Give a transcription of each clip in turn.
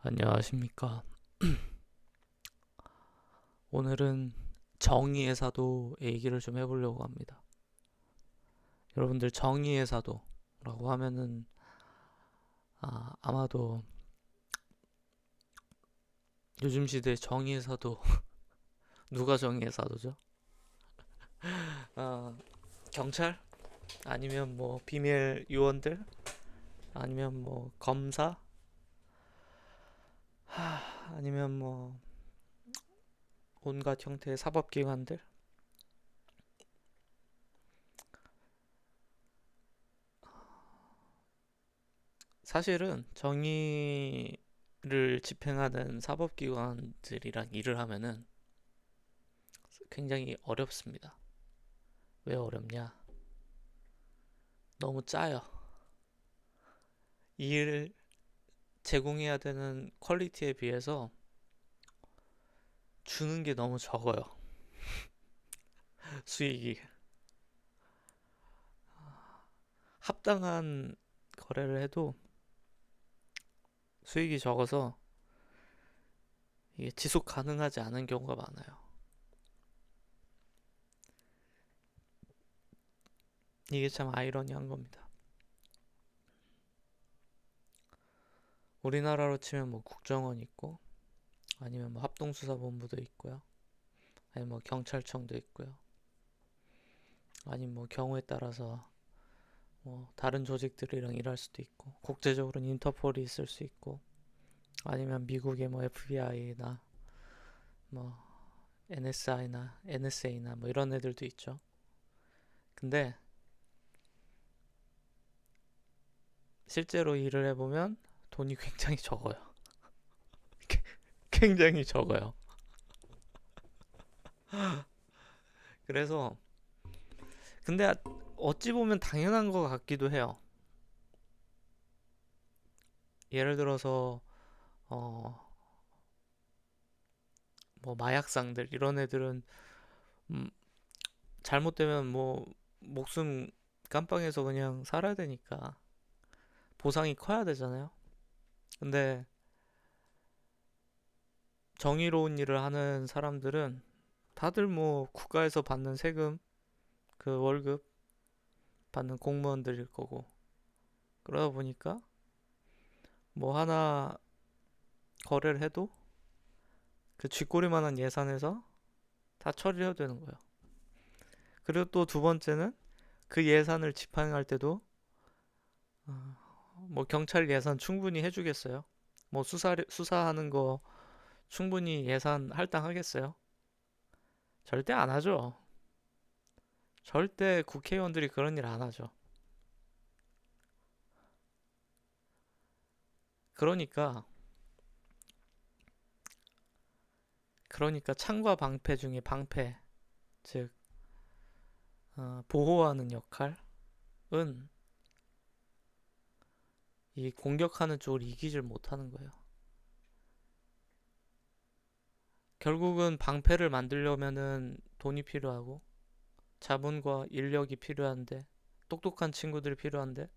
안녕하십니까. 오늘은 정의의 사도 얘기를 좀 해보려고 합니다. 여러분들 정의의 사도라고 하면은 아마도 요즘 시대에 정의의 사도 누가 정의의 사도죠? 아, 경찰? 아니면 뭐 비밀 요원들? 아니면 뭐 검사? 아니면 뭐 온갖 형태의 사법기관들? 사실은 정의를 집행하는 사법기관들이랑 일을 하면은 굉장히 어렵습니다. 왜 어렵냐? 너무 짜요. 일 제공해야 되는 퀄리티에 비해서 주는 게 너무 적어요. 수익이. 합당한 거래를 해도 수익이 적어서 이게 지속 가능하지 않은 경우가 많아요. 이게 참 아이러니한 겁니다. 우리나라로 치면 뭐 국정원 있고, 아니면 뭐 합동수사본부도 있고요. 아니면 뭐 경찰청도 있고요. 아니면 뭐 경우에 따라서 뭐 다른 조직들이랑 일할 수도 있고, 국제적으로는 인터폴이 있을 수 있고, 아니면 미국의 뭐 FBI나 뭐 NSI나 NSA나 뭐 이런 애들도 있죠. 근데 실제로 일을 해보면 돈이 굉장히 적어요. 굉장히 적어요. 그래서 근데 어찌 보면 당연한 것 같기도 해요. 예를 들어서 어 뭐 마약상들 이런 애들은 음, 잘못되면 뭐 목숨 깜빵에서 그냥 살아야 되니까 보상이 커야 되잖아요. 근데 정의로운 일을 하는 사람들은 다들 뭐 국가에서 받는 세금, 그 월급 받는 공무원들일 거고 그러다 보니까 뭐 하나 거래를 해도 그 쥐꼬리만한 예산에서 다 처리해야 되는 거예요. 그리고 또 두 번째는 그 예산을 집행할 때도 뭐 경찰 예산 충분히 해주겠어요? 뭐 수사하는 거 충분히 예산 할당하겠어요? 절대 안 하죠. 절대 국회의원들이 그런 일 안 하죠. 그러니까 창과 방패 중에 방패, 즉 보호하는 역할은 이 공격하는 쪽을 이기질 못하는 거예요. 결국은 방패를 만들려면은 돈이 필요하고 자본과 인력이 필요한데 똑똑한 친구들이 필요한데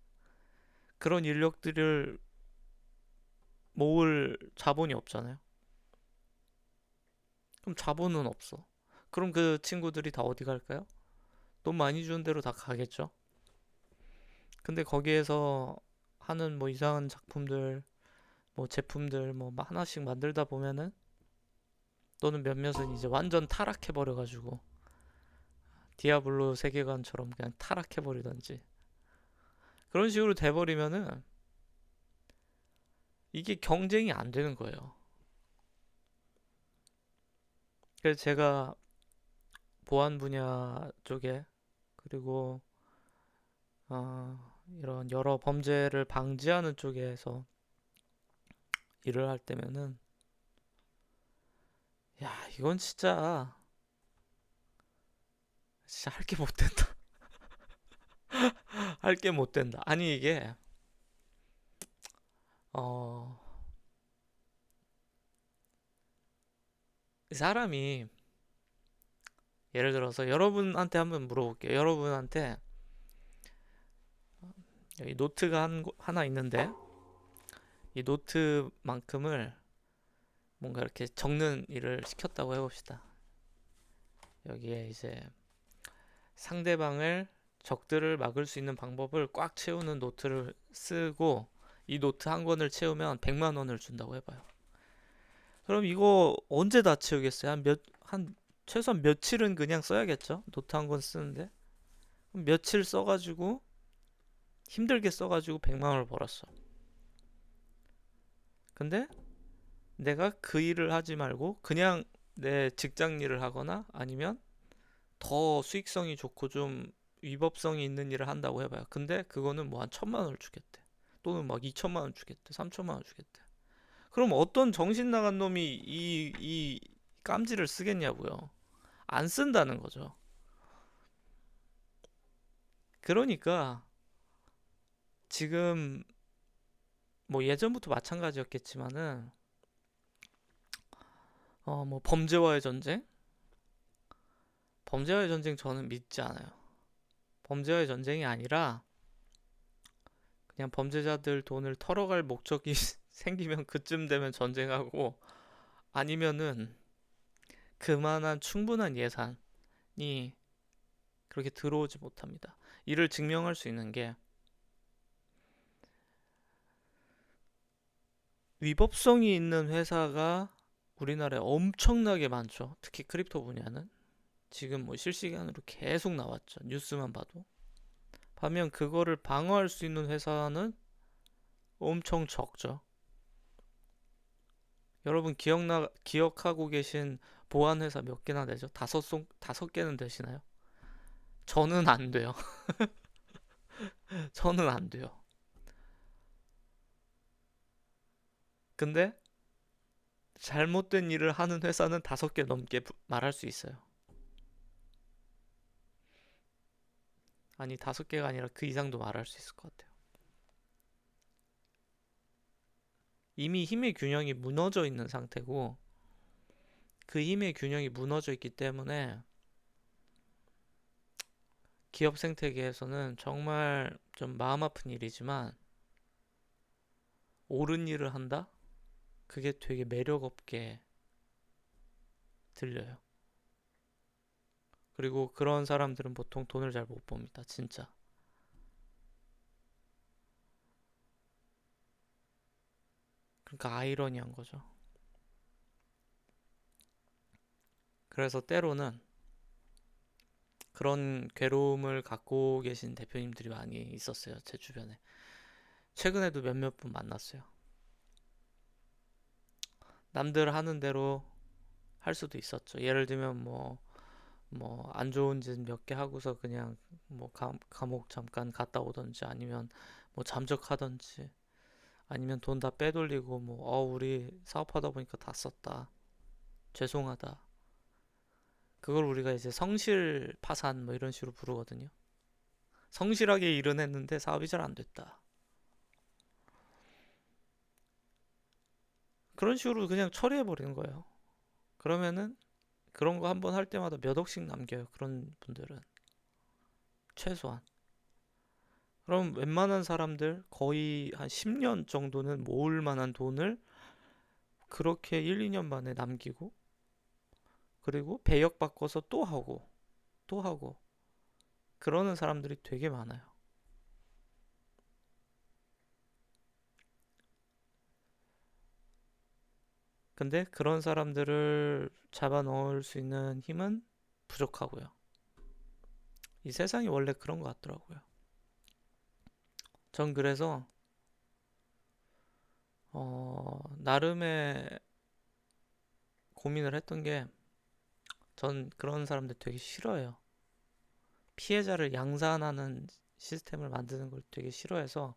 그런 인력들을 모을 자본이 없잖아요. 그럼 자본은 없어. 그럼 그 친구들이 다 어디 갈까요? 돈 많이 주는 대로 다 가겠죠. 근데 거기에서 하는 뭐 이상한 작품들, 뭐 제품들 뭐 하나씩 만들다 보면은 또는 몇몇은 이제 완전 타락해 버려가지고 디아블로 세계관처럼 그냥 타락해 버리던지 그런 식으로 돼버리면은 이게 경쟁이 안 되는 거예요. 그래서 제가 보안 분야 쪽에 그리고 이런 여러 범죄를 방지하는 쪽에서 일을 할 때면은 야 이건 진짜 할 게 못 된다. 할 게 못 된다. 아니 이게 어 사람이 예를 들어서 여러분한테 한번 물어볼게요. 여러분한테 여기 노트가 하나 있는데 이 노트만큼을 뭔가 이렇게 적는 일을 시켰다고 해봅시다. 여기에 이제 상대방을 적들을 막을 수 있는 방법을 꽉 채우는 노트를 쓰고 이 노트 한 권을 채우면 100만 원을 준다고 해봐요. 그럼 이거 언제 다 채우겠어요? 한 최소한 며칠은 그냥 써야겠죠? 노트 한 권 쓰는데. 그럼 며칠 써가지고 힘들게 써가지고 100만 원을 벌었어. 근데 내가 그 일을 하지 말고 그냥 내 직장 일을 하거나 아니면 더 수익성이 좋고 좀 위법성이 있는 일을 한다고 해봐요. 근데 그거는 뭐 한 1,000만 원을 주겠대. 또는 막 2천만 원 주겠대. 3천만 원 주겠대. 그럼 어떤 정신 나간 놈이 이 깜지를 쓰겠냐고요. 안 쓴다는 거죠. 그러니까 지금 뭐 예전부터 마찬가지였겠지만은 뭐 범죄와의 전쟁? 범죄와의 전쟁 저는 믿지 않아요. 범죄와의 전쟁이 아니라 그냥 범죄자들 돈을 털어갈 목적이 생기면 그쯤 되면 전쟁하고 아니면은 그만한 충분한 예산이 그렇게 들어오지 못합니다. 이를 증명할 수 있는 게 위법성이 있는 회사가 우리나라에 엄청나게 많죠. 특히 크립토 분야는 지금 뭐 실시간으로 계속 나왔죠. 뉴스만 봐도. 반면 그거를 방어할 수 있는 회사는 엄청 적죠. 여러분 기억하고 계신 보안 회사 몇 개나 되죠? 다섯 개는 되시나요? 저는 안 돼요. 저는 안 돼요. 근데 잘못된 일을 하는 회사는 5개 넘게 말할 수 있어요. 아니, 5개가 아니라 그 이상도 말할 수 있을 것 같아요. 이미 힘의 균형이 무너져 있는 상태고, 그 힘의 균형이 무너져 있기 때문에 기업 생태계에서는 정말 좀 마음 아픈 일이지만, 옳은 일을 한다? 그게 되게 매력 없게 들려요. 그리고 그런 사람들은 보통 돈을 잘 못 법니다. 진짜. 그러니까 아이러니한 거죠. 그래서 때로는 그런 괴로움을 갖고 계신 대표님들이 많이 있었어요. 제 주변에. 최근에도 몇몇 분 만났어요. 남들 하는 대로 할 수도 있었죠. 예를 들면 뭐 안 좋은 짓 몇 개 하고서 그냥 뭐 감옥 잠깐 갔다 오던지 아니면 뭐 잠적하던지 아니면 돈 다 빼돌리고 뭐 우리 사업하다 보니까 다 썼다. 죄송하다. 그걸 우리가 이제 성실 파산 뭐 이런 식으로 부르거든요. 성실하게 일은 했는데 사업이 잘 안 됐다. 그런 식으로 그냥 처리해 버리는 거예요. 그러면은 그런 거 한 번 할 때마다 몇 억씩 남겨요. 그런 분들은 최소한. 그럼 웬만한 사람들 거의 한 10년 정도는 모을 만한 돈을 그렇게 1, 2년 만에 남기고 그리고 배역 바꿔서 또 하고 또 하고 그러는 사람들이 되게 많아요. 근데 그런 사람들을 잡아 넣을 수 있는 힘은 부족하고요. 이 세상이 원래 그런 것 같더라고요. 전 그래서 나름의 고민을 했던 게 전 그런 사람들 되게 싫어해요. 피해자를 양산하는 시스템을 만드는 걸 되게 싫어해서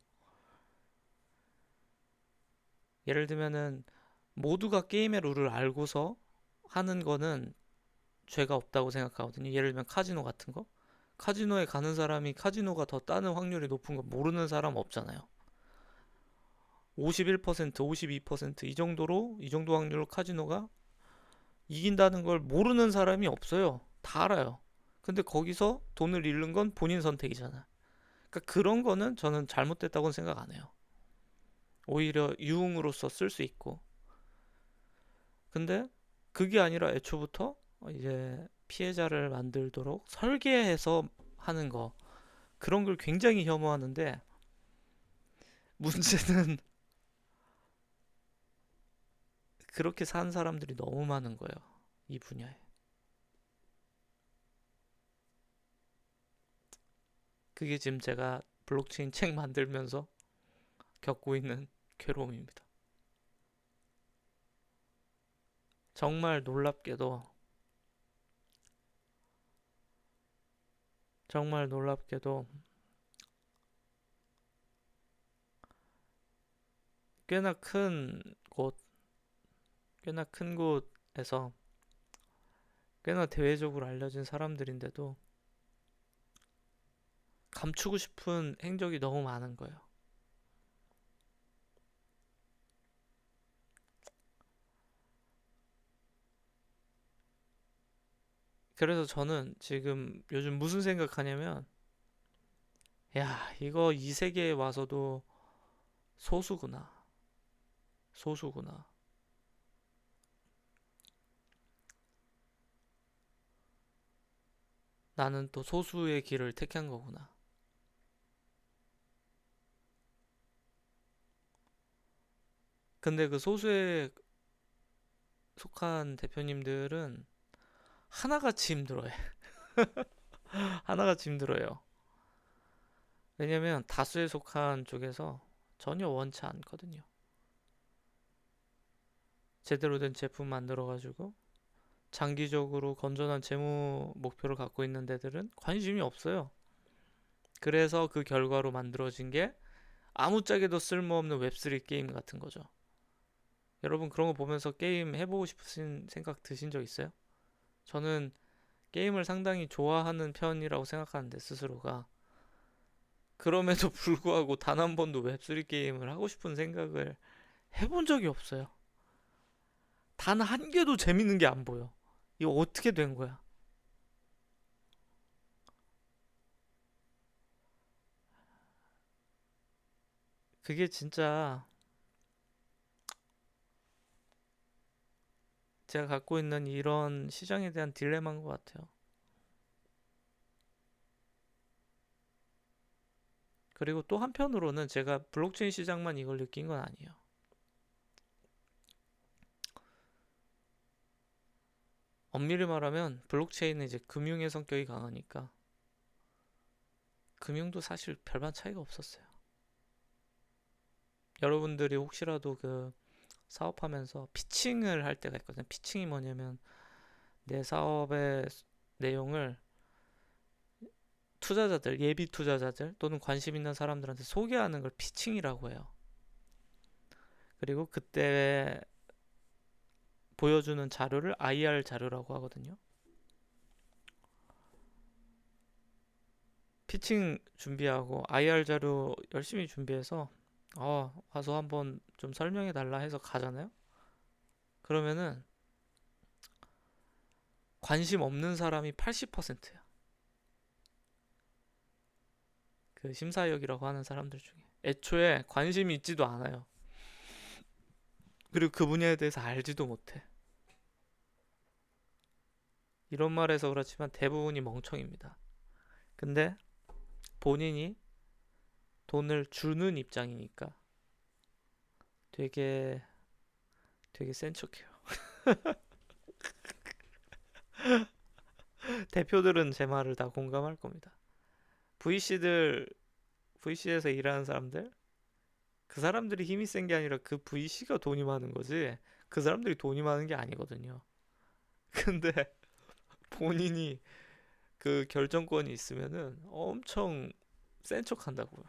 예를 들면은 모두가 게임의 룰을 알고서 하는 거는 죄가 없다고 생각하거든요. 예를 들면 카지노 같은 거. 카지노에 가는 사람이 카지노가 더 따는 확률이 높은 거 모르는 사람 없잖아요. 51%, 52%이 정도로 이 정도 확률로 카지노가 이긴다는 걸 모르는 사람이 없어요. 다 알아요. 근데 거기서 돈을 잃는 건 본인 선택이잖아. 그러니까 그런 거는 저는 잘못됐다고는 생각 안 해요. 오히려 유흥으로서 쓸 수 있고. 근데 그게 아니라 애초부터 이제 피해자를 만들도록 설계해서 하는 거, 그런 걸 굉장히 혐오하는데, 문제는 그렇게 사는 사람들이 너무 많은 거예요. 이 분야에. 그게 지금 제가 블록체인 책 만들면서 겪고 있는 괴로움입니다. 정말 놀랍게도, 정말 놀랍게도 꽤나 큰 곳, 꽤나 큰 곳에서 꽤나 대외적으로 알려진 사람들인데도 감추고 싶은 행적이 너무 많은 거예요. 그래서 저는 지금 요즘 무슨 생각하냐면, 야, 이거 이 세계에 와서도 소수구나. 소수구나. 나는 또 소수의 길을 택한 거구나. 근데 그 소수에 속한 대표님들은 하나같이 힘들어해. 하나같이 힘들어요. 왜냐면 다수에 속한 쪽에서 전혀 원치 않거든요. 제대로 된 제품 만들어가지고 장기적으로 건전한 재무 목표를 갖고 있는 데들은 관심이 없어요. 그래서 그 결과로 만들어진 게 아무짝에도 쓸모없는 웹3 게임 같은 거죠. 여러분 그런 거 보면서 게임 해보고 싶으신 생각 드신 적 있어요? 저는 게임을 상당히 좋아하는 편이라고 생각하는데 스스로가, 그럼에도 불구하고 단 한 번도 웹3 게임을 하고 싶은 생각을 해본 적이 없어요. 단 한 개도 재밌는 게 안 보여. 이거 어떻게 된 거야? 그게 진짜 제가 갖고 있는 이런 시장에 대한 딜레마인 것 같아요. 그리고 또 한편으로는 제가 블록체인 시장만 이걸 느낀 건 아니에요. 엄밀히 말하면 블록체인은 이제 금융의 성격이 강하니까 금융도 사실 별반 차이가 없었어요. 여러분들이 혹시라도 그 사업하면서 피칭을 할 때가 있거든요. 피칭이 뭐냐면 내 사업의 내용을 투자자들, 예비 투자자들 또는 관심 있는 사람들한테 소개하는 걸 피칭이라고 해요. 그리고 그때 보여주는 자료를 IR 자료라고 하거든요. 피칭 준비하고 IR 자료 열심히 준비해서 와서 한번 좀 설명해 달라 해서 가잖아요. 그러면은 관심 없는 사람이 80%야. 그 심사역이라고 하는 사람들 중에 애초에 관심이 있지도 않아요. 그리고 그 분야에 대해서 알지도 못해. 이런 말해서 그렇지만 대부분이 멍청입니다. 근데 본인이 돈을 주는 입장이니까 되게 되게 센 척해요. 대표들은 제 말을 다 공감할 겁니다. VC들, VC에서 일하는 사람들, 그 사람들이 힘이 센 게 아니라 그 VC가 돈이 많은 거지, 그 사람들이 돈이 많은 게 아니거든요. 근데 본인이 그 결정권이 있으면은 엄청 센 척 한다고요.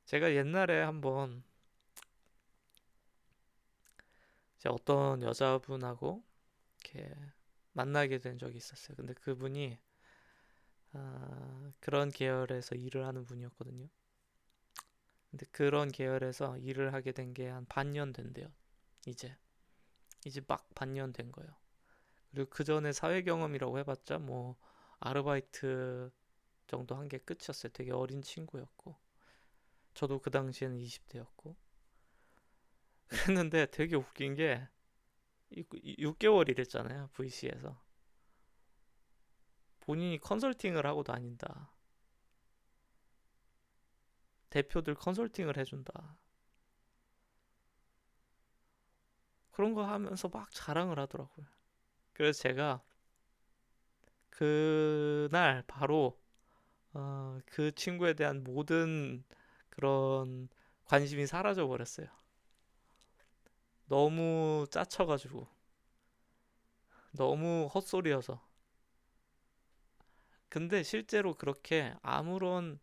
제가 옛날에 한번 이제 어떤 여자분하고 이렇게 만나게 된 적이 있었어요. 근데 그분이 그런 계열에서 일을 하는 분이었거든요. 근데 그런 계열에서 일을 하게 된 게 한 반년 된대요. 이제 이제 막 반년 된 거예요. 그리고 그 전에 사회 경험이라고 해봤자 뭐 아르바이트 정도 한 게 끝이었어요. 되게 어린 친구였고 저도 그 당시에는 20대였고 그랬는데 되게 웃긴 게 6개월 일했잖아요. VC에서 본인이 컨설팅을 하고 다닌다. 대표들 컨설팅을 해준다. 그런 거 하면서 막 자랑을 하더라고요. 그래서 제가 그날 바로 그 친구에 대한 모든 그런 관심이 사라져 버렸어요. 너무 짜쳐가지고 너무 헛소리여서. 근데 실제로 그렇게 아무런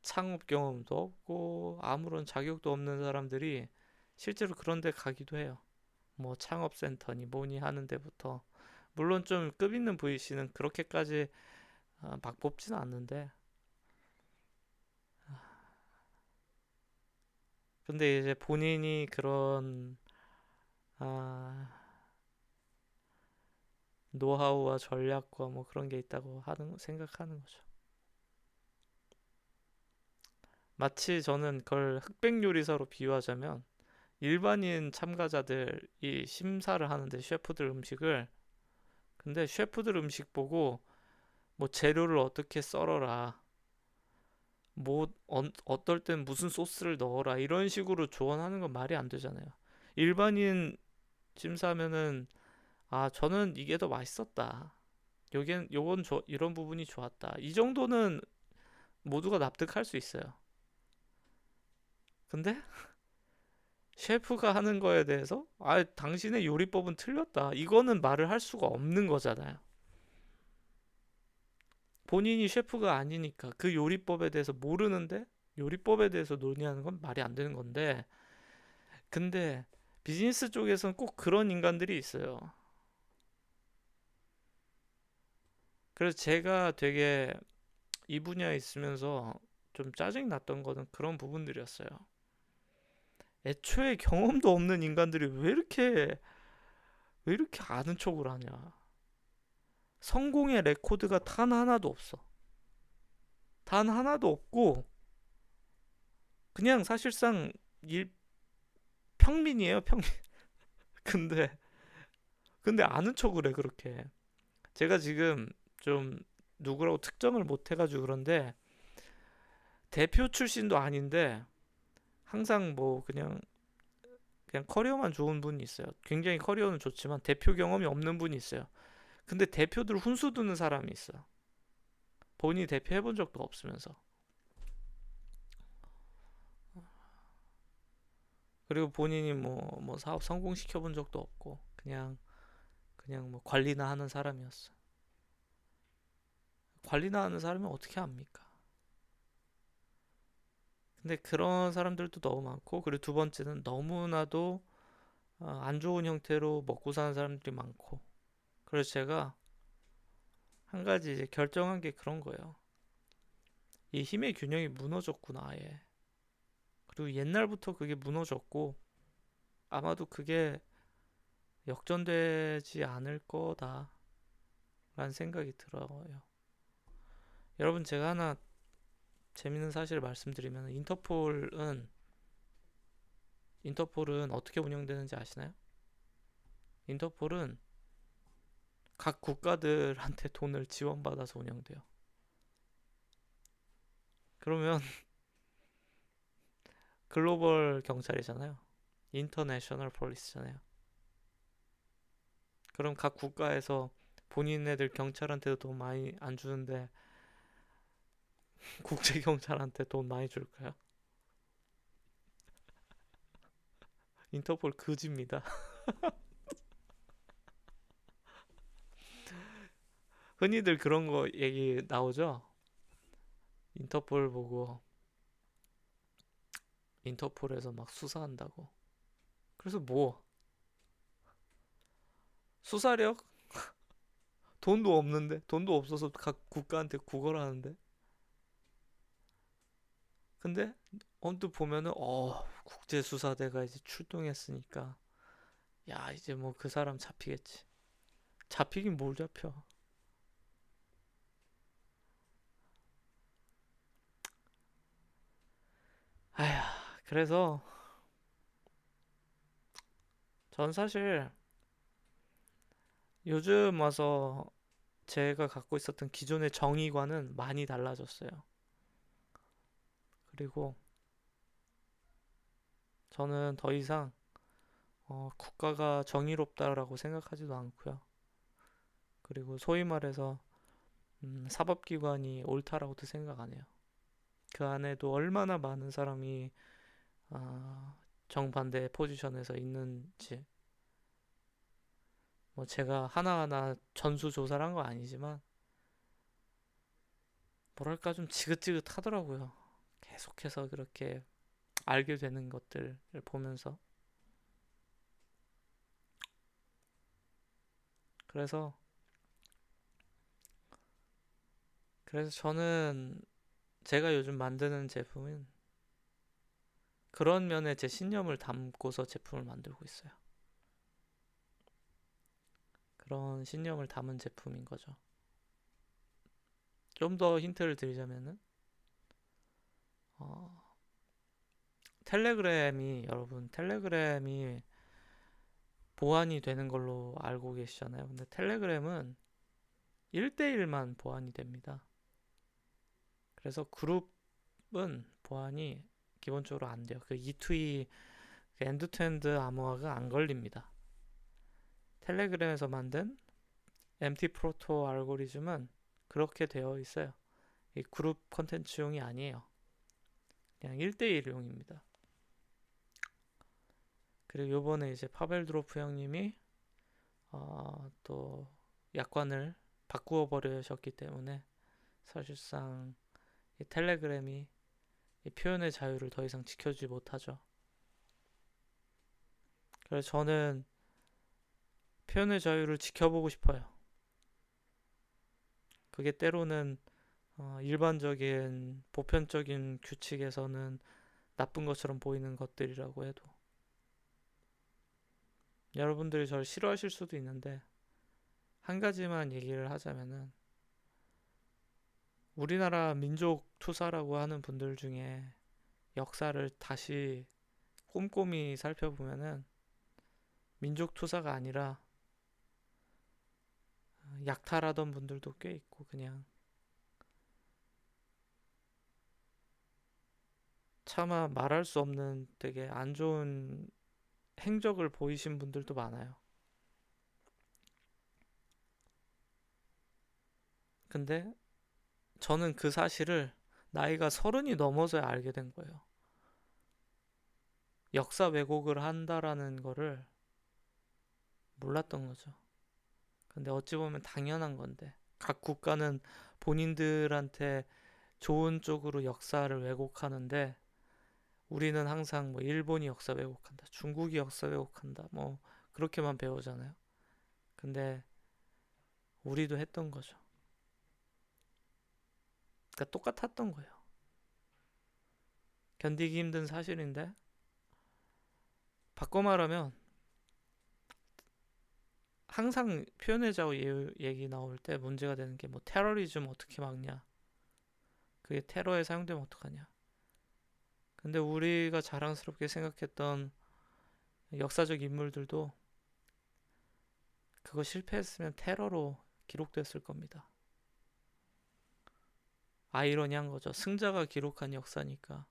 창업 경험도 없고 아무런 자격도 없는 사람들이 실제로 그런 데 가기도 해요. 뭐 창업센터니 뭐니 하는 데부터 물론 좀 급 있는 VC는 그렇게까지 막 뽑지는 않는데 근데 이제 본인이 그런 아, 노하우와 전략과 뭐 그런 게 있다고 하는 생각하는 거죠. 마치 저는 그걸 흑백 요리사로 비유하자면 일반인 참가자들이 심사를 하는데 셰프들 음식을 근데 셰프들 음식 보고 뭐 재료를 어떻게 썰어라 뭐 어떨 땐 무슨 소스를 넣어라 이런 식으로 조언하는 건 말이 안 되잖아요. 일반인 심사하면은 아 저는 이게 더 맛있었다. 여긴 요건 이런 부분이 좋았다. 이 정도는 모두가 납득할 수 있어요. 근데 셰프가 하는 거에 대해서 아 당신의 요리법은 틀렸다. 이거는 말을 할 수가 없는 거잖아요. 본인이 셰프가 아니니까 그 요리법에 대해서 모르는데 요리법에 대해서 논의하는 건 말이 안 되는 건데 근데 비즈니스 쪽에서는 꼭 그런 인간들이 있어요. 그래서 제가 되게 이 분야에 있으면서 좀 짜증이 났던 거는 그런 부분들이었어요. 애초에 경험도 없는 인간들이 왜 이렇게 아는 척을 하냐. 성공의 레코드가 단 하나도 없어. 단 하나도 없고 그냥 사실상 평민이에요, 평민. 근데 아는 척을 해 그렇게. 제가 지금 좀 누구라고 특정을 못 해가지고 그런데 대표 출신도 아닌데 항상 뭐 그냥 커리어만 좋은 분이 있어요. 굉장히 커리어는 좋지만 대표 경험이 없는 분이 있어요. 근데 대표들 훈수 두는 사람이 있어. 본인이 대표 해본 적도 없으면서. 그리고 본인이 뭐 사업 성공시켜 본 적도 없고 그냥 뭐 관리나 하는 사람이었어. 관리나 하는 사람이 어떻게 합니까? 근데 그런 사람들도 너무 많고 그리고 두 번째는 너무나도 안 좋은 형태로 먹고 사는 사람들이 많고 그래서 제가 한 가지 이제 결정한 게 그런 거예요. 이 힘의 균형이 무너졌구나 아예. 그리고 옛날부터 그게 무너졌고 아마도 그게 역전되지 않을 거다라는 생각이 들어요. 여러분 제가 하나 재밌는 사실을 말씀드리면 인터폴은 어떻게 운영되는지 아시나요? 인터폴은 각 국가들한테 돈을 지원받아서 운영돼요. 그러면 글로벌 경찰이잖아요. 인터내셔널 폴리스잖아요. 그럼 각 국가에서 본인네들 경찰한테도 돈 많이 안 주는데 국제 경찰한테 돈 많이 줄까요? 인터폴 그지입니다. 흔히들 그런 거 얘기 나오죠. 인터폴 보고 인터폴에서 막 수사한다고. 그래서 뭐 수사력? 돈도 없는데 돈도 없어서 각 국가한테 구걸하는데. 근데 언뜻 보면은 국제수사대가 이제 출동했으니까 야 이제 뭐 그 사람 잡히겠지. 잡히긴 뭘 잡혀. 아휴, 그래서 전 사실 요즘 와서 제가 갖고 있었던 기존의 정의관은 많이 달라졌어요. 그리고 저는 더 이상 국가가 정의롭다라고 생각하지도 않고요. 그리고 소위 말해서 사법기관이 옳다라고도 생각 안 해요. 그 안에도 얼마나 많은 사람이 정반대 포지션에서 있는지 뭐 제가 하나하나 전수조사를 한 거 아니지만 뭐랄까 좀 지긋지긋하더라고요. 계속해서 그렇게 알게 되는 것들을 보면서 그래서 저는 제가 요즘 만드는 제품은 그런 면에 제 신념을 담고서 제품을 만들고 있어요. 그런 신념을 담은 제품인 거죠. 좀 더 힌트를 드리자면은 어, 텔레그램이 보안이 되는 걸로 알고 계시잖아요. 근데 텔레그램은 1대1만 보안이 됩니다. 그래서 그룹은 보안이 기본적으로 안 돼요. 그 E2E 엔드투엔드 암호화가 안 걸립니다. 텔레그램에서 만든 MT 프로토 알고리즘은 그렇게 되어 있어요. 이 그룹 컨텐츠용이 아니에요. 그냥 1대1용입니다. 그리고 요번에 이제 파벨 드로프 형님이 또 약관을 바꾸어 버리셨기 때문에 사실상 이 텔레그램이 이 표현의 자유를 더 이상 지켜주지 못하죠. 그래서 저는 표현의 자유를 지켜보고 싶어요. 그게 때로는 일반적인 보편적인 규칙에서는 나쁜 것처럼 보이는 것들이라고 해도 여러분들이 저를 싫어하실 수도 있는데 한 가지만 얘기를 하자면은 우리나라 민족 투사라고 하는 분들 중에 역사를 다시 꼼꼼히 살펴보면은 민족 투사가 아니라 약탈하던 분들도 꽤 있고 그냥 차마 말할 수 없는 되게 안 좋은 행적을 보이신 분들도 많아요. 근데 저는 그 사실을 나이가 30이 넘어서야 알게 된 거예요. 역사 왜곡을 한다라는 거를 몰랐던 거죠. 근데 어찌 보면 당연한 건데 각 국가는 본인들한테 좋은 쪽으로 역사를 왜곡하는데 우리는 항상 뭐 일본이 역사 왜곡한다, 중국이 역사 왜곡한다, 뭐 그렇게만 배우잖아요. 근데 우리도 했던 거죠. 그러니까 똑같았던 거예요. 견디기 힘든 사실인데 바꿔 말하면 항상 표현의 자유 얘기 나올 때 문제가 되는 게 뭐 테러리즘 어떻게 막냐, 그게 테러에 사용되면 어떡하냐. 근데 우리가 자랑스럽게 생각했던 역사적 인물들도 그거 실패했으면 테러로 기록됐을 겁니다. 아이러니한 거죠. 승자가 기록한 역사니까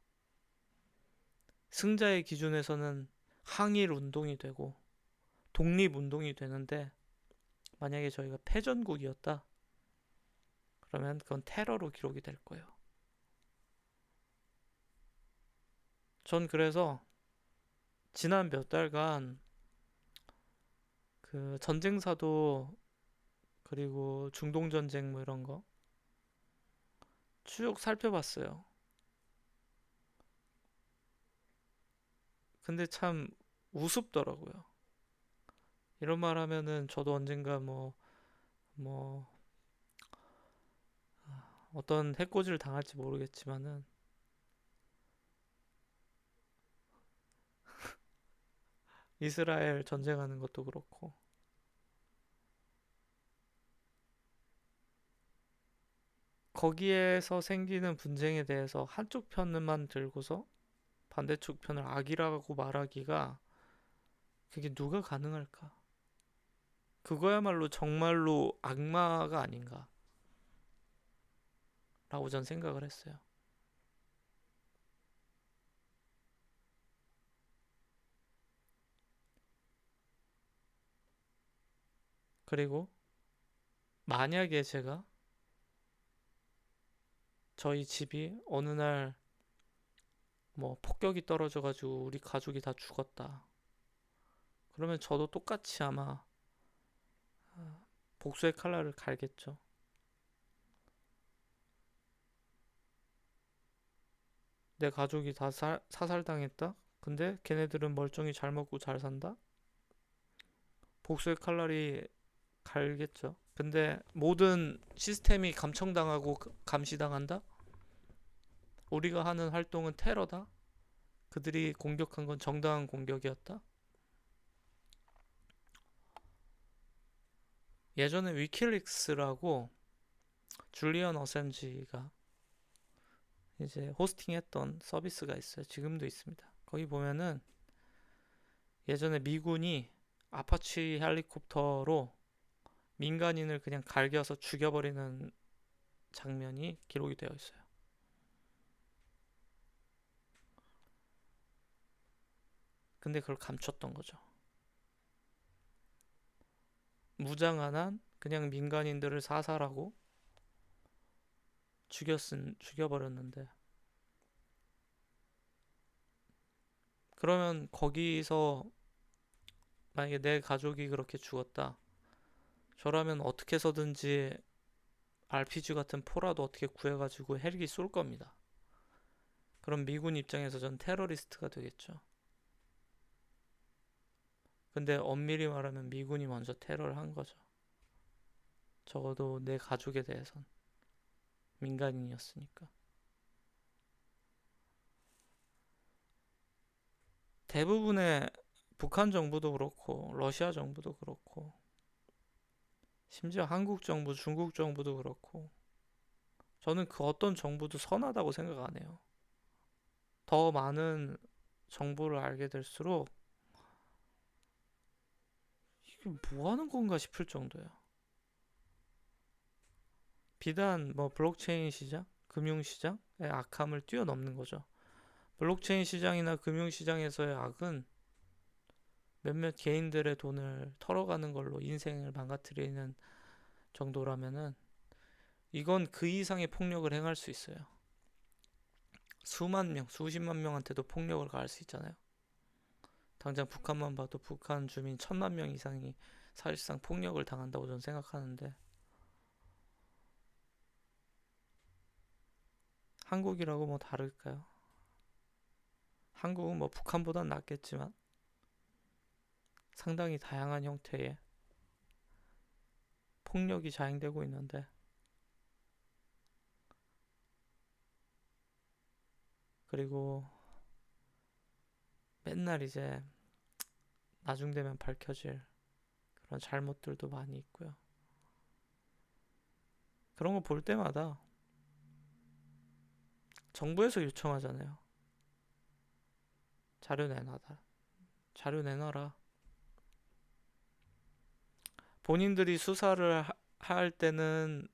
승자의 기준에서는 항일 운동이 되고 독립 운동이 되는데 만약에 저희가 패전국이었다 그러면 그건 테러로 기록이 될 거예요. 전 그래서 지난 몇 달간 그 전쟁사도 그리고 중동 전쟁 뭐 이런 거 쭉 살펴봤어요. 근데 참 우습더라고요. 이런 말 하면은 저도 언젠가 뭐 어떤 해코지를 당할지 모르겠지만은 이스라엘 전쟁하는 것도 그렇고 거기에서 생기는 분쟁에 대해서 한쪽 편만 들고서 반대쪽 편을 악이라고 말하기가 그게 누가 가능할까? 그거야말로 정말로 악마가 아닌가? 라고 전 생각을 했어요. 그리고 만약에 제가 저희 집이 어느 날 뭐 폭격이 떨어져가지고 우리 가족이 다 죽었다. 그러면 저도 똑같이 아마 복수의 칼날을 갈겠죠. 내 가족이 다 사살당했다? 근데 걔네들은 멀쩡히 잘 먹고 잘 산다? 복수의 칼날이 갈겠죠. 근데 모든 시스템이 감청당하고 감시당한다? 우리가 하는 활동은 테러다? 그들이 공격한 건 정당한 공격이었다? 예전에 위키릭스라고 줄리언 어센지가 이제 호스팅했던 서비스가 있어요. 지금도 있습니다. 거기 보면은 예전에 미군이 아파치 헬리콥터로 민간인을 그냥 갈겨서 죽여버리는 장면이 기록이 되어 있어요. 근데 그걸 감췄던 거죠. 무장한 그냥 민간인들을 사살하고 죽여버렸는데, 그러면 거기서 만약에 내 가족이 그렇게 죽었다. 저라면 어떻게 해서든지 RPG 같은 포라도 어떻게 구해가지고 헬기 쏠 겁니다. 그럼 미군 입장에서 전 테러리스트가 되겠죠. 근데 엄밀히 말하면 미군이 먼저 테러를 한 거죠. 적어도 내 가족에 대해선 민간인이었으니까. 대부분의 북한 정부도 그렇고 러시아 정부도 그렇고 심지어 한국 정부, 중국 정부도 그렇고 저는 그 어떤 정부도 선하다고 생각 안 해요. 더 많은 정보를 알게 될수록 이게 뭐 하는 건가 싶을 정도야. 비단 뭐 블록체인 시장, 금융 시장의 악함을 뛰어넘는 거죠. 블록체인 시장이나 금융 시장에서의 악은 몇몇 개인들의 돈을 털어가는 걸로 인생을 망가뜨리는 정도라면은 이건 그 이상의 폭력을 행할 수 있어요. 수만 명, 수십만 명한테도 폭력을 가할 수 있잖아요. 당장 북한만 봐도 북한 주민 1,000만 명 이상이 사실상 폭력을 당한다고 저는 생각하는데 한국이라고 뭐 다를까요? 한국은 뭐 북한보단 낫겠지만 상당히 다양한 형태의 폭력이 자행되고 있는데 그리고 맨날 이제 나중 되면 밝혀질 그런 잘못들도 많이 있고요. 그런 거 볼 때마다 정부에서 요청하잖아요. 자료 내놔라. 자료 내놔라. 본인들이 수사를 할 때는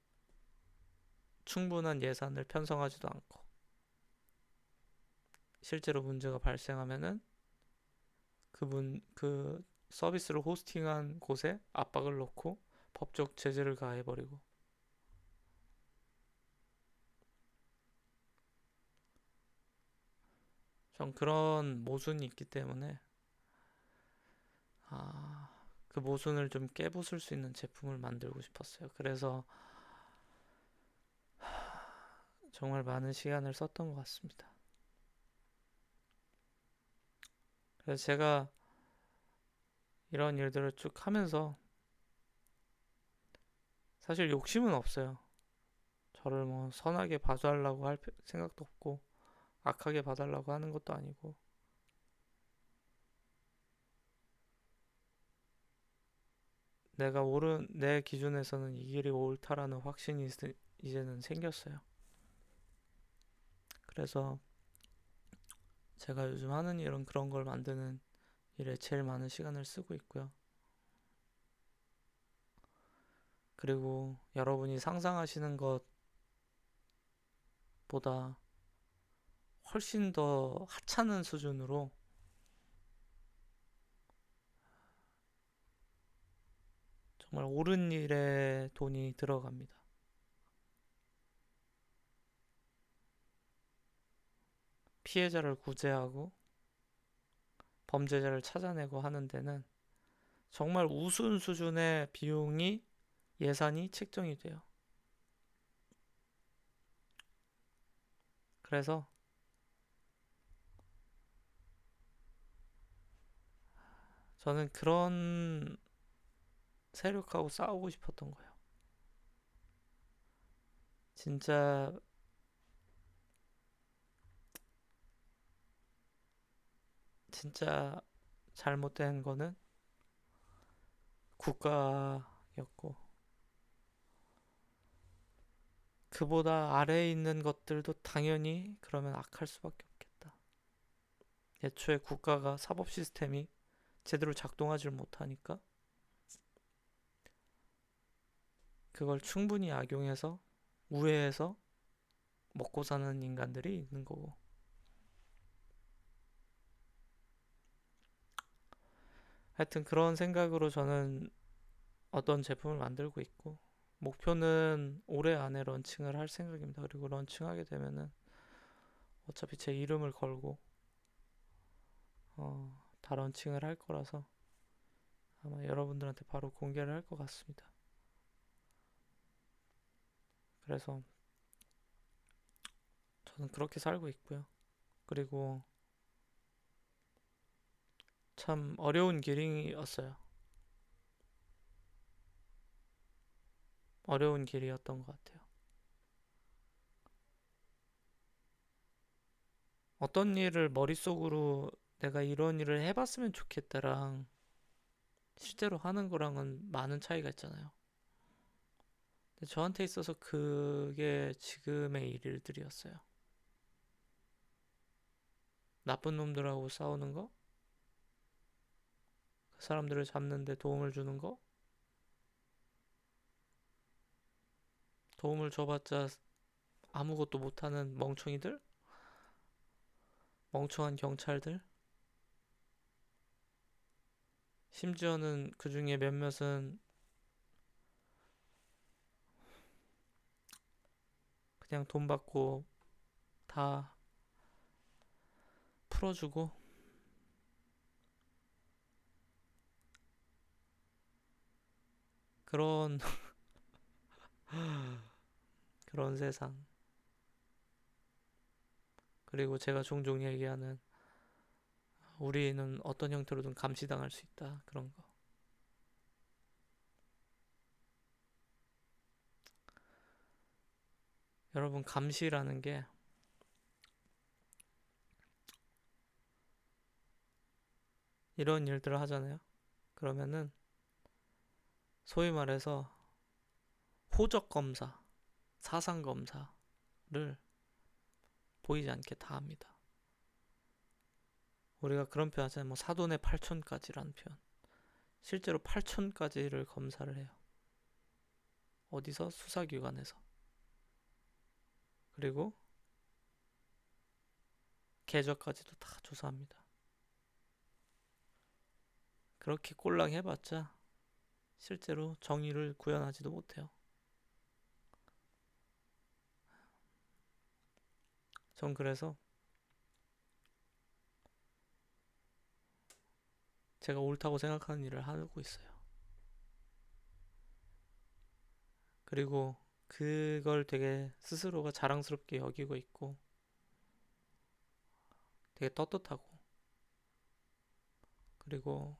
충분한 예산을 편성하지도 않고 실제로 문제가 발생하면은 그 서비스를 호스팅한 곳에 압박을 넣고 법적 제재를 가해버리고 전 그런 모순이 있기 때문에 그 모순을 좀 깨부술 수 있는 제품을 만들고 싶었어요. 그래서 정말 많은 시간을 썼던 것 같습니다. 그래서 제가 이런 일들을 쭉 하면서 사실 욕심은 없어요. 저를 뭐 선하게 봐달라고 할 생각도 없고 악하게 봐달라고 하는 것도 아니고 내 기준에서는 이 길이 옳다라는 확신이 이제는 생겼어요. 그래서 제가 요즘 하는 일은 그런 걸 만드는 일에 제일 많은 시간을 쓰고 있고요. 그리고 여러분이 상상하시는 것보다 훨씬 더 하찮은 수준으로 정말 옳은 일에 돈이 들어갑니다. 피해자를 구제하고 범죄자를 찾아내고 하는 데는 정말 우스운 수준의 비용이 예산이 책정이 돼요. 그래서 저는 그런 세력하고 싸우고 싶었던 거예요. 진짜 진짜 잘못된 거는 국가였고 그보다 아래에 있는 것들도 당연히 그러면 악할 수밖에 없겠다. 애초에 국가가 사법 시스템이 제대로 작동하지 못하니까 그걸 충분히 악용해서 우회해서 먹고 사는 인간들이 있는 거고. 하여튼 그런 생각으로 저는 어떤 제품을 만들고 있고, 목표는 올해 안에 런칭을 할 생각입니다. 그리고 런칭하게 되면은 어차피 제 이름을 걸고 다 런칭을 할 거라서 아마 여러분들한테 바로 공개를 할 것 같습니다. 그래서 저는 그렇게 살고 있고요. 그리고 참 어려운 길이었어요. 어려운 길이었던 것 같아요. 어떤 일을 머릿속으로 내가 이런 일을 해봤으면 좋겠다랑 실제로 하는 거랑은 많은 차이가 있잖아요. 근데 저한테 있어서 그게 지금의 일들이었어요. 나쁜 놈들하고 싸우는 거, 그 사람들을 잡는 데 도움을 주는 거, 도움을 줘봤자 아무것도 못하는 멍청이들, 멍청한 경찰들, 심지어는 그 중에 몇몇은 그냥 돈 받고 다 풀어주고 그런 그런 세상. 그리고 제가 종종 얘기하는 우리는 어떤 형태로든 감시당할 수 있다. 그런 거. 여러분, 감시라는 게 이런 일들을 하잖아요. 그러면은 소위 말해서 호적 검사, 사상 검사를 보이지 않게 다 합니다. 우리가 그런 표현 하잖아요. 뭐 사돈의 8촌까지라는 표현. 실제로 8촌까지를 검사를 해요. 어디서? 수사기관에서. 그리고 계좌까지도 다 조사합니다. 그렇게 꼴랑 해봤자 실제로 정의를 구현하지도 못해요. 전 그래서 제가 옳다고 생각하는 일을 하고 있어요. 그리고 그걸 되게 스스로가 자랑스럽게 여기고 있고 되게 떳떳하고 그리고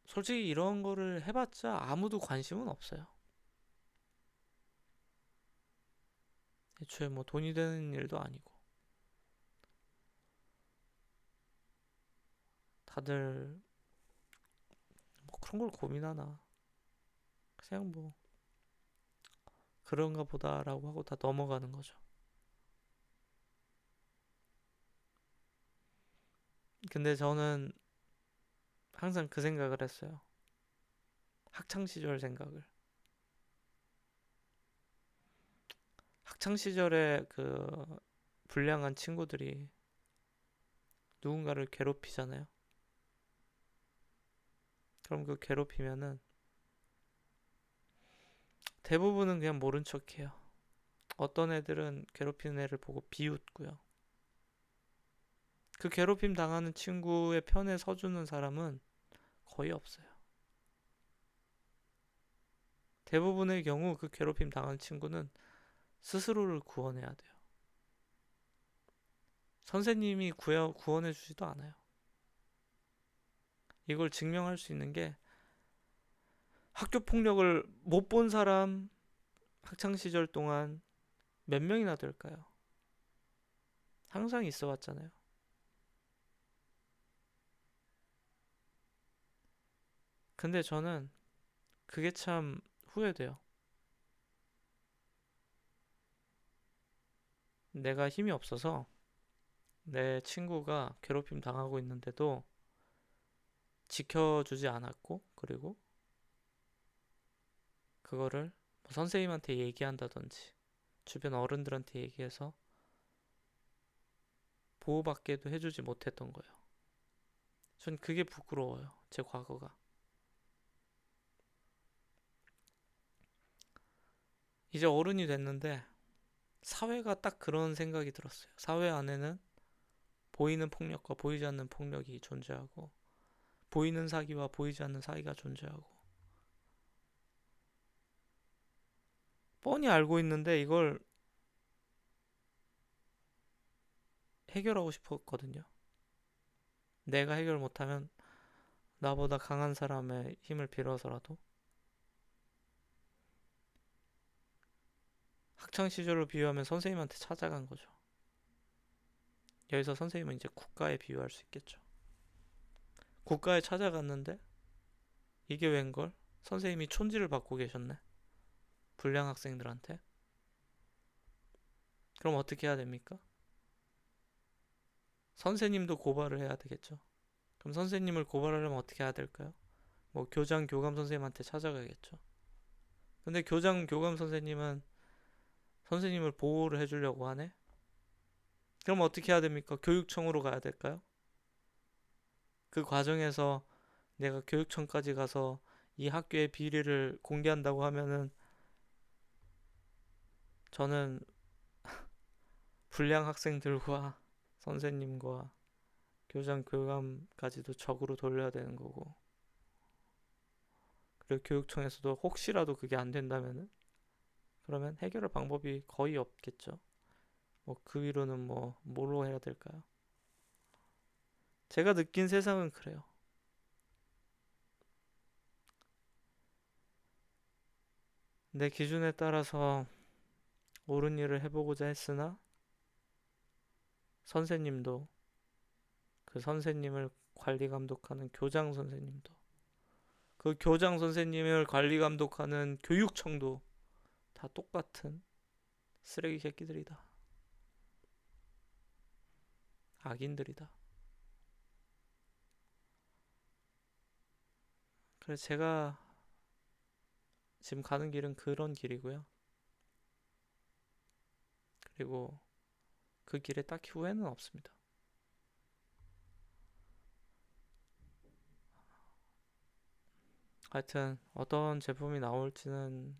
솔직히 이런 거를 해봤자 아무도 관심은 없어요. 애초에 뭐 돈이 되는 일도 아니고 다들 뭐 그런 걸 고민하나. 그냥 뭐 그런가 보다라고 하고 다 넘어가는 거죠. 근데 저는 항상 그 생각을 했어요. 학창 시절 생각을. 학창 시절에 그 불량한 친구들이 누군가를 괴롭히잖아요. 그럼 그 괴롭히면은 대부분은 그냥 모른 척해요. 어떤 애들은 괴롭히는 애를 보고 비웃고요. 그 괴롭힘 당하는 친구의 편에 서주는 사람은 거의 없어요. 대부분의 경우 그 괴롭힘 당한 친구는 스스로를 구원해야 돼요. 선생님이 구원해 주지도 않아요. 이걸 증명할 수 있는 게 학교 폭력을 못 본 사람 학창 시절 동안 몇 명이나 될까요? 항상 있어 왔잖아요. 근데 저는 그게 참 후회돼요. 내가 힘이 없어서 내 친구가 괴롭힘 당하고 있는데도 지켜주지 않았고, 그리고 그거를 뭐 선생님한테 얘기한다든지 주변 어른들한테 얘기해서 보호받게도 해주지 못했던 거예요. 전 그게 부끄러워요. 제 과거가. 이제 어른이 됐는데 사회가 딱 그런 생각이 들었어요. 사회 안에는 보이는 폭력과 보이지 않는 폭력이 존재하고, 보이는 사기와 보이지 않는 사기가 존재하고, 뻔히 알고 있는데 이걸 해결하고 싶었거든요. 내가 해결 못하면 나보다 강한 사람의 힘을 빌어서라도. 학창 시절로 비유하면 선생님한테 찾아간 거죠. 여기서 선생님은 이제 국가에 비유할 수 있겠죠. 국가에 찾아갔는데 이게 웬걸? 선생님이 촌지를 받고 계셨네. 불량 학생들한테. 그럼 어떻게 해야 됩니까? 선생님도 고발을 해야 되겠죠. 그럼 선생님을 고발하려면 어떻게 해야 될까요? 뭐 교장, 교감 선생님한테 찾아가겠죠. 근데 교장, 교감 선생님은 선생님을 보호를 해주려고 하네? 그럼 어떻게 해야 됩니까? 교육청으로 가야 될까요? 그 과정에서 내가 교육청까지 가서 이 학교의 비리를 공개한다고 하면은 저는 불량 학생들과 선생님과 교장, 교감까지도 적으로 돌려야 되는 거고, 그리고 교육청에서도 혹시라도 그게 안 된다면은 그러면 해결할 방법이 거의 없겠죠. 뭐 그 위로는 뭐 뭘로 해야 될까요? 제가 느낀 세상은 그래요. 내 기준에 따라서 옳은 일을 해보고자 했으나 선생님도, 그 선생님을 관리 감독하는 교장 선생님도, 그 교장 선생님을 관리 감독하는 교육청도 다 똑같은 쓰레기 새끼들이다. 악인들이다. 그래서 제가 지금 가는 길은 그런 길이고요. 그리고 그 길에 딱히 후회는 없습니다. 하여튼 어떤 제품이 나올지는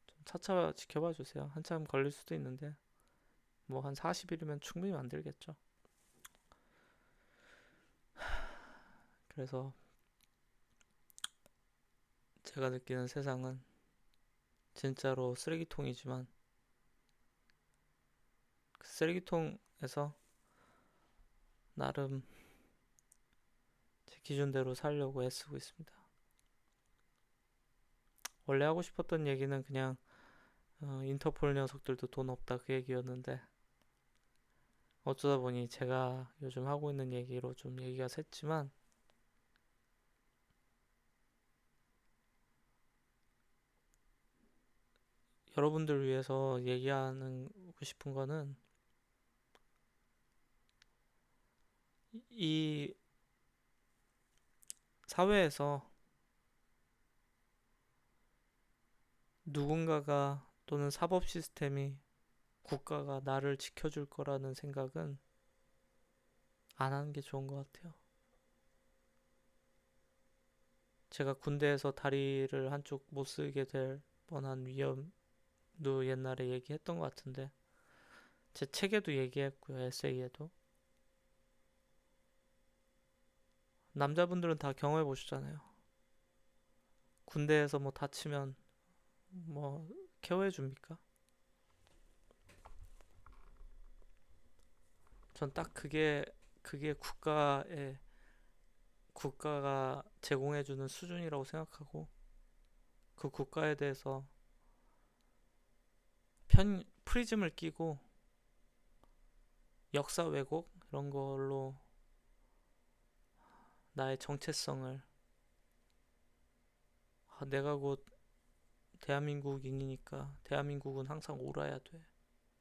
좀 차차 지켜봐 주세요. 한참 걸릴 수도 있는데 뭐 한 40일이면 충분히 만들겠죠. 그래서 제가 느끼는 세상은 진짜로 쓰레기통이지만 그 쓰레기통에서 나름 제 기준대로 살려고 애쓰고 있습니다. 원래 하고 싶었던 얘기는 그냥 인터폴 녀석들도 돈 없다 그 얘기였는데 어쩌다 보니 제가 요즘 하고 있는 얘기로 좀 얘기가 샜지만 여러분들 위해서 얘기하는 싶은 거는 이 사회에서 누군가가 또는 사법 시스템이 국가가 나를 지켜줄 거라는 생각은 안 하는 게 좋은 것 같아요. 제가 군대에서 다리를 한쪽 못 쓰게 될 뻔한 위험도 옛날에 얘기했던 것 같은데, 제 책에도 얘기했고요, 에세이에도. 남자분들은 다 경험해 보셨잖아요. 군대에서 뭐 다치면 뭐 케어해 줍니까? 전 딱 그게 국가가 제공해 주는 수준이라고 생각하고, 그 국가에 대해서 프리즘을 끼고 역사 왜곡 이런 걸로 나의 정체성을, 내가 곧 대한민국인이니까 대한민국은 항상 옳아야 돼.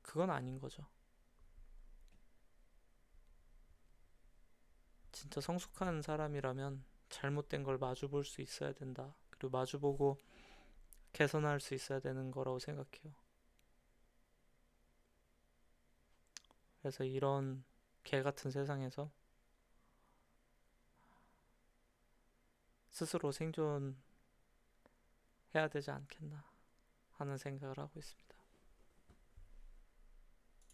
그건 아닌 거죠. 진짜 성숙한 사람이라면 잘못된 걸 마주볼 수 있어야 된다. 그리고 마주보고 개선할 수 있어야 되는 거라고 생각해요. 그래서 이런 개 같은 세상에서 스스로 생존해야 되지 않겠나 하는 생각을 하고 있습니다.